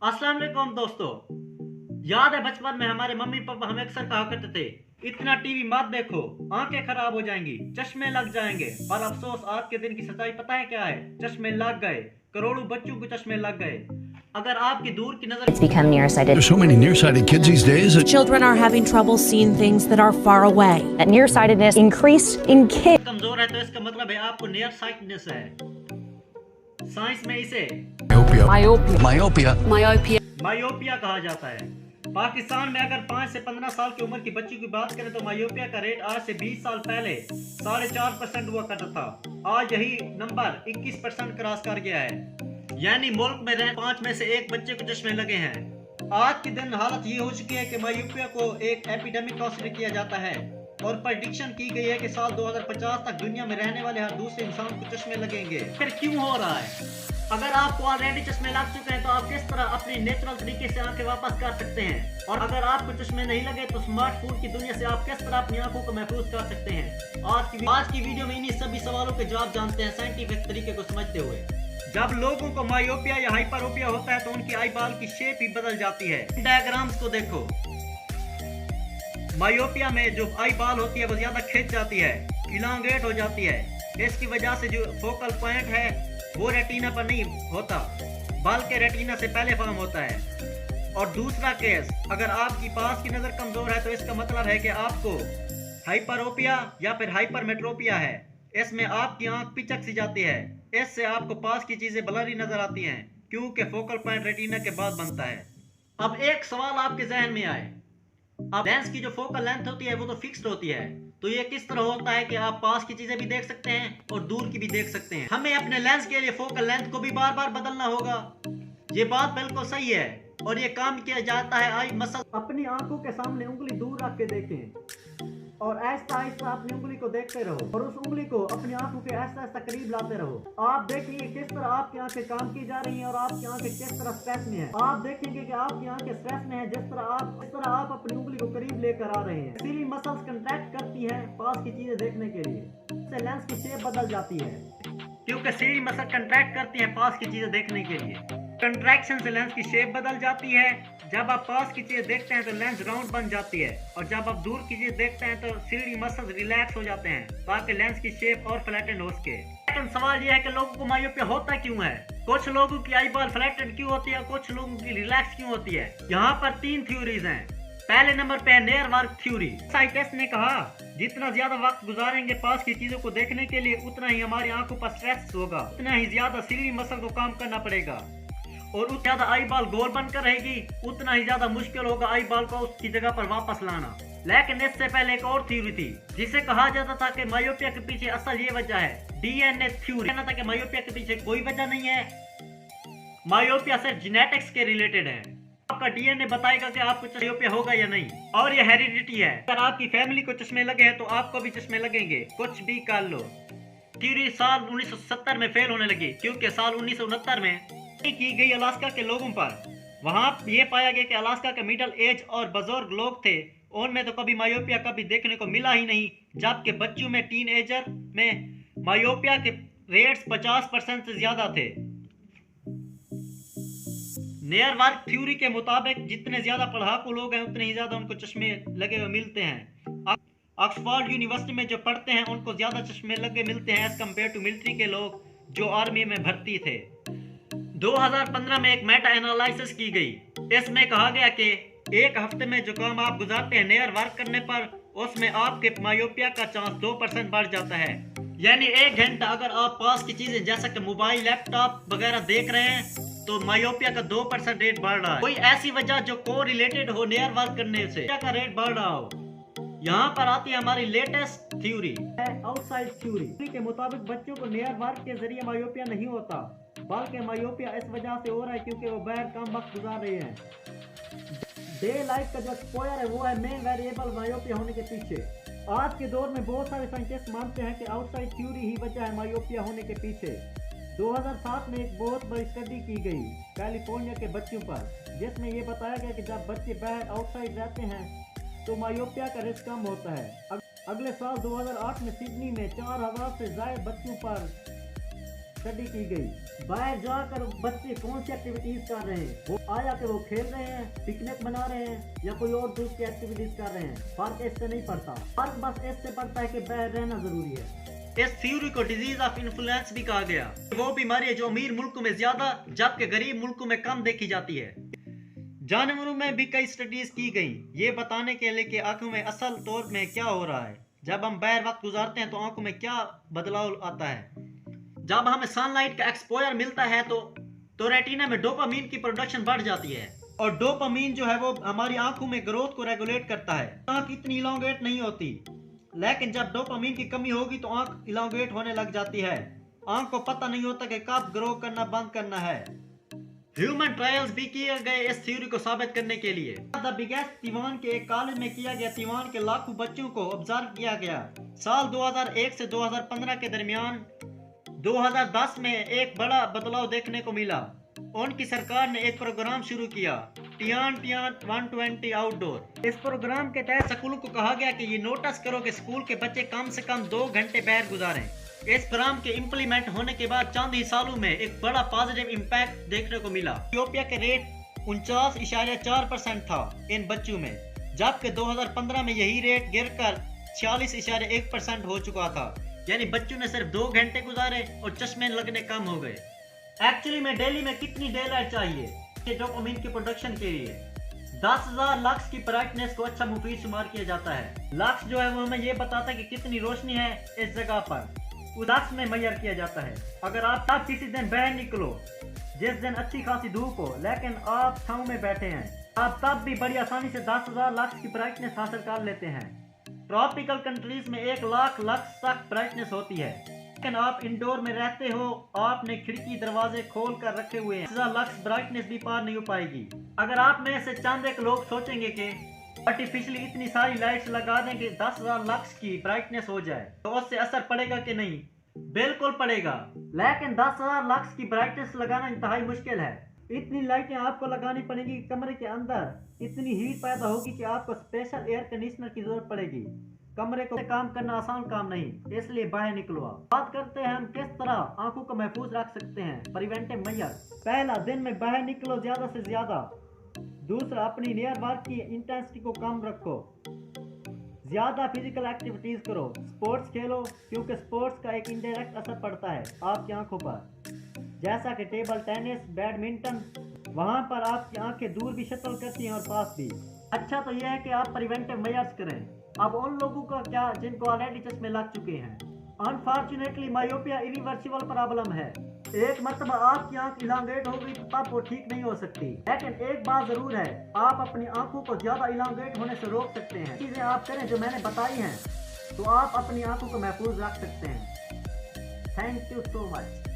अस्सलाम वालेकुम दोस्तों। याद है बचपन में हमारे मम्मी पापा हमें अक्सर कहा करते थे, इतना टीवी मत देखो, आंखें खराब हो जाएंगी, चश्मे लग जाएंगे। पर अफसोस आज के दिन की सच्चाई पता है क्या है? चश्मे लग गए, करोड़ों बच्चों को चश्मे लग गए। अगर आपकी दूर की नजर It's become nearsighted. There's so many nearsighted kids these days. Children are having trouble seeing things that are far away. That nearsightedness increased in kids. कमजोर है तो इसका मतलब है आपको नियर साइटनेस है। साइंस में इसे Myopia. मायोपिया कहा जाता है। पाकिस्तान में अगर 5 से 15 साल की उम्र की बच्ची की बात करें तो मायोपिया का रेट आज से 20 साल पहले 4.5% हुआ करता था। आज यही नंबर 21% क्रॉस कर गया है। यानी मुल्क में 5 में से 1 बच्चे को चश्मे लगे हैं। आज के दिन हालत ये हो चुकी है कि मायोपिया को एक एपिडेमिक कंसीडर किया जाता है और प्रेडिक्शन की गई है कि साल 2050 तक दुनिया में रहने वाले हर दूसरे इंसान को चश्मे लगेंगे। फिर क्यों हो रहा है? अगर आपको ऑलरेडी चश्मे लग चुके हैं तो आप किस तरह अपनी नेचुरल तरीके से आंखें वापस कर सकते हैं? और अगर आपको चश्मे नहीं लगे तो स्मार्टफोन की दुनिया से आप किस तरह अपनी आंखों को महफूज कर सकते हैं? आज की वीडियो में इन्हीं सभी सवालों के जवाब जानते हैं साइंटिफिक तरीके को समझते हुए। जब लोगों को मायोपिया या हाइपरोपिया होता है तो उनकी आई बाल की शेप ही बदल जाती है। डायग्राम्स को देखो। मायोपिया में जो आई बाल होती है वो ज्यादा खिंच जाती है, इलांगेट हो जाती है। इसकी वजह से जो फोकल पॉइंट है वो रेटिना पर नहीं होता बल्कि रेटिना से पहले फॉर्म होता है। और दूसरा केस, अगर आपकी पास की नजर कमजोर है तो इसका मतलब है कि आपको हाइपरोपिया या फिर हाइपरमेट्रोपिया है। इसमें आपकी आंख पिचक सी जाती है। इससे आपको पास की चीजें ब्लरी नजर आती हैं क्योंकि फोकल पॉइंट रेटिना के बाद बनता है। अब एक सवाल आपके जहन में आए, अब लेंस की जो फोकल लेंथ होती है वो तो फिक्स्ड होती है, तो ये किस तरह होता है कि आप पास की चीजें भी देख सकते हैं और दूर की भी देख सकते हैं? हमें अपने लेंस के लिए फोकल लेंथ को भी बार बार बदलना होगा। ये बात बिल्कुल सही है और ये काम किया जाता है आई मसल। अपनी आंखों के सामने उंगली दूर रख के देखें और आहिस्ता आहिस्ता अपनी उंगली को देखते रहो और उस उंगली को अपनी आंखों के आहिस्ता आहिस्ता करीब लाते रहो। आप देखेंगे किस तरह आपकी आंखें काम की जा रही हैं और आपकी आंखें किस तरह स्ट्रेस में है। आप देखेंगे कि आपकी आंखें स्ट्रेस में है जिस तरह आप अपनी उंगली को करीब लेकर आ रहे हैं। सीली मसल्स कंट्रैक्ट करती हैं पास की चीजें देखने के लिए, इससे लेंस की शेप बदल जाती है क्योंकि सीली मसल कंट्रैक्ट करती है पास की चीजें देखने के लिए। कंट्रैक्शन से लेंस की शेप बदल जाती है। जब आप पास की चीजें देखते हैं तो लेंस राउंड बन जाती है और जब आप दूर की चीजें देखते हैं तो सीढ़ी मसल्स रिलैक्स हो जाते हैं ताकि लेंस की शेप और फ्लैटेंड हो सके। लेकिन सवाल यह है कि लोगों को मायोपिया होता क्यों है? कुछ लोगों की आई बॉल फ्लैटेंड क्यों होती है, कुछ लोगों की रिलैक्स क्यों होती है? यहाँ पर 3 थ्योरीज हैं। पहले नंबर पे है नेयर वर्क थ्योरी। साइंटिस्ट ने कहा जितना ज्यादा वक्त गुजारेंगे पास की चीजों को देखने के लिए उतना ही हमारी आंखों पर स्ट्रेस होगा, उतना ही ज्यादा सीढ़ी मसल को काम करना पड़ेगा और उतना ज्यादा आई बॉल गोल बनकर रहेगी, उतना ही ज्यादा मुश्किल होगा आई बॉल को उसकी जगह पर वापस लाना। लेकिन इससे पहले एक और थ्योरी थी जिसे कहा जाता था कि मायोपिया के पीछे असल ये वजह है डीएनए थ्योरी। कहना था कि मायोपिया के पीछे कोई वजह नहीं है, मायोपिया सिर्फ जेनेटिक्स के रिलेटेड है। आपका डीएनए बताएगा कि आपको मायोपिया होगा या नहीं और ये हेरिडिटी है। अगर आपकी फैमिली को चश्मे लगे हैं तो आपको भी चश्मे लगेंगे, कुछ भी कर लो। थ्योरी साल 1970 में फेल होने लगी क्योंकि साल 1969 में की गई अलास्का के लोगों पर। वहां ये पाया गया कि अलास्का के मिडिल एज और बुजुर्ग लोग थे, उनमें तो कभी मायोपिया कभी देखने को मिला ही नहीं, जबकि बच्चों में टीनएजर में मायोपिया के रेट्स 50% से ज्यादा थे। नेयर वर्क थ्योरी के मुताबिक जितने ज्यादा पढ़ाकू लोग हैं उतने ही ज्यादा उनको चश्मे लगे हुए मिलते हैं। ऑक्सफोर्ड यूनिवर्सिटी में जो पढ़ते हैं उनको ज्यादा चश्मे लगे मिलते हैं एज कम्पेयर टू मिलिट्री के लोग जो आर्मी में भर्ती थे। 2015 में एक मेटा एनालिसिस की गई। इसमें कहा गया कि एक हफ्ते में जो काम आप गुजारते हैं नेयर वर्क करने पर, उसमें आपके मायोपिया का चांस 2% बढ़ जाता है। यानी 1 घंटा अगर आप पास की चीजें जैसा कि मोबाइल लैपटॉप वगैरह देख रहे हैं तो मायोपिया का 2% रेट बढ़ रहा है। कोई ऐसी वजह जो को रिलेटेड हो नेयर वर्क करने से का रेट बढ़ रहा हो। यहाँ पर आती है हमारी लेटेस्ट थ्योरी आउटसाइड थ्योरी के मुताबिक बच्चों को नेयर वर्क के जरिए मायोपिया नहीं होता बल्कि मायोपिया इस वजह से हो रहा है क्योंकि वो बाहर कम वक्त गुजार रहे हैं। डे लाइट का जो एक्सपोजर है वो है मेन वेरिएबल मायोपिया होने के पीछे। आज के दौर में बहुत सारे साइंटिस्ट मानते हैं कि आउटसाइड थ्योरी ही वजह है मायोपिया होने के पीछे। 2007 में एक बहुत बड़ी स्टडी की गई कैलिफोर्निया के बच्चों पर, जिसमें ये बताया गया कि जब बच्चे बाहर आउटसाइड रहते हैं तो मायोपिया का रिस्क कम होता है। अगले साल 2008 में सिडनी में 4000 से ज्यादा बच्चों पर स्टडी की गई। बाहर जाकर बच्चे कौन सी एक्टिविटीज कर रहे हैं, वो आया कि वो खेल रहे हैं, पिकनिक बना रहे हैं या कोई और दूसरी एक्टिविटीज कर रहे हैं, फर्क इससे नहीं पड़ता। फर्क बस इससे पड़ता है कि बाहर रहना जरूरी है। इस थ्योरी को डिजीज ऑफ इन्फ्लुएंस भी कहा गया। वो बीमारी है जो अमीर मुल्कों में ज्यादा जबकि गरीब मुल्कों में कम देखी जाती है। जानवरों में भी कई स्टडीज की गई ये बताने के लिए कि आंखों में असल तौर में क्या हो रहा है। जब हम बाहर वक्त गुजारते हैं तो आंखों में क्या बदलाव आता है। जब हमें सनलाइट का एक्सपोजर मिलता है तो रेटिना में डोपामीन की प्रोडक्शन बढ़ जाती है और डोपामीन जो है वो हमारी आंखों में ग्रोथ को रेगुलेट करता है। आंख इतनी इलांगेट नहीं होती, लेकिन जब डोपामीन की कमी होगी तो आंख इलांगेट होने लग जाती है। आंख को पता नहीं होता कि कब ग्रो करना बंद करना है। ह्यूमन ट्रायल्स भी किए गए इस थ्योरी को साबित करने के लिए। द बिगेस्ट तीवान के एक कॉलेज में किया गया। तीवान के लाखों बच्चों को ऑब्जर्व किया गया। साल 2001 से 2015 के दरमियान 2010 में एक बड़ा बदलाव देखने को मिला। उनकी सरकार ने एक प्रोग्राम शुरू किया, टियान 120 आउटडोर। इस प्रोग्राम के तहत स्कूलों को कहा गया कि ये नोटिस करो कि स्कूल के बच्चे कम से कम 2 घंटे बाहर गुजारें। इस प्रोग्राम के इम्प्लीमेंट होने के बाद चंद ही सालों में एक बड़ा पॉजिटिव इम्पैक्ट देखने को मिला। इथियोपिया के रेट 49.4% था इन बच्चों में, जबकि 2015 में यही रेट गिरकर 46.1% हो चुका था। यानी बच्चों ने सिर्फ 2 घंटे गुजारे और चश्मे लगने कम हो गए। एक्चुअली में डेली में कितनी डे लाइट चाहिए डोपामिन की प्रोडक्शन के लिए? 10,000 लक्स की ब्राइटनेस को अच्छा मुफीद शुमार किया जाता है। लक्स जो है वो हमें ये बताता है कि कितनी रोशनी है इस जगह पर, उस लक्स में मेजर किया जाता है। अगर आप किसी दिन बाहर निकलो जिस दिन अच्छी खासी धूप हो लेकिन आप छांव में बैठे हैं, आप तब भी बड़ी आसानी से 10,000 लक्स की ब्राइटनेस हासिल कर लेते हैं। ट्रॉपिकल कंट्रीज में 1 लाख लक्स तक ब्राइटनेस होती है, लेकिन आप इंडोर में रहते हो, आपने खिड़की दरवाजे खोल कर रखे हुए हैं, 10,000 लक्स ब्राइटनेस भी पार नहीं हो पाएगी। अगर आप में से चंद एक लोग सोचेंगे कि आर्टिफिशियली इतनी सारी लाइट्स लगा दें कि 10,000 लक्स की ब्राइटनेस हो जाए तो उससे असर पड़ेगा कि नहीं? बिल्कुल पड़ेगा, लेकिन 10,000 लक्स की ब्राइटनेस लगाना इंतहाई मुश्किल है। इतनी लाइटें आपको लगानी पड़ेगी, कमरे के अंदर इतनी हीट पैदा होगी कि आपको स्पेशल एयर कंडीशनर की जरूरत पड़ेगी। कमरे को काम करना आसान काम नहीं, इसलिए बाहर निकलो। बात करते हैं हम किस तरह आंखों को महफूज रख सकते हैं। Preventive measure. पहला, दिन में बाहर निकलो ज्यादा से ज्यादा। दूसरा, अपनी नियर वर्क की इंटेंसिटी को कम रखो, ज्यादा फिजिकल एक्टिविटीज करो, स्पोर्ट्स खेलो क्योंकि स्पोर्ट्स का एक इनडायरेक्ट असर पड़ता है आपकी आंखों पर, जैसा कि टेबल टेनिस, बैडमिंटन। वहां पर आपकी आंखें दूर भी शटल करती हैं और पास भी। अच्छा तो यह है कि आप प्रिवेंटिव मेजर्स करें। अब उन लोगों का क्या जिनको ऑलरेडी चश्मे लग चुके हैं? अनफॉर्चुनेटली मायोपिया इरिवर्सिबल प्रॉब्लम है। एक मरतबा आपकी आंख इलांगेट हो गई तब वो ठीक नहीं हो सकती, लेकिन एक बात जरूर है, आप अपनी आंखों को ज्यादा इलांगेट होने से रोक सकते हैं। चीजें आप करें जो मैंने बताई हैं तो आप अपनी आंखों को महफूज रख सकते हैं। Thank you so much.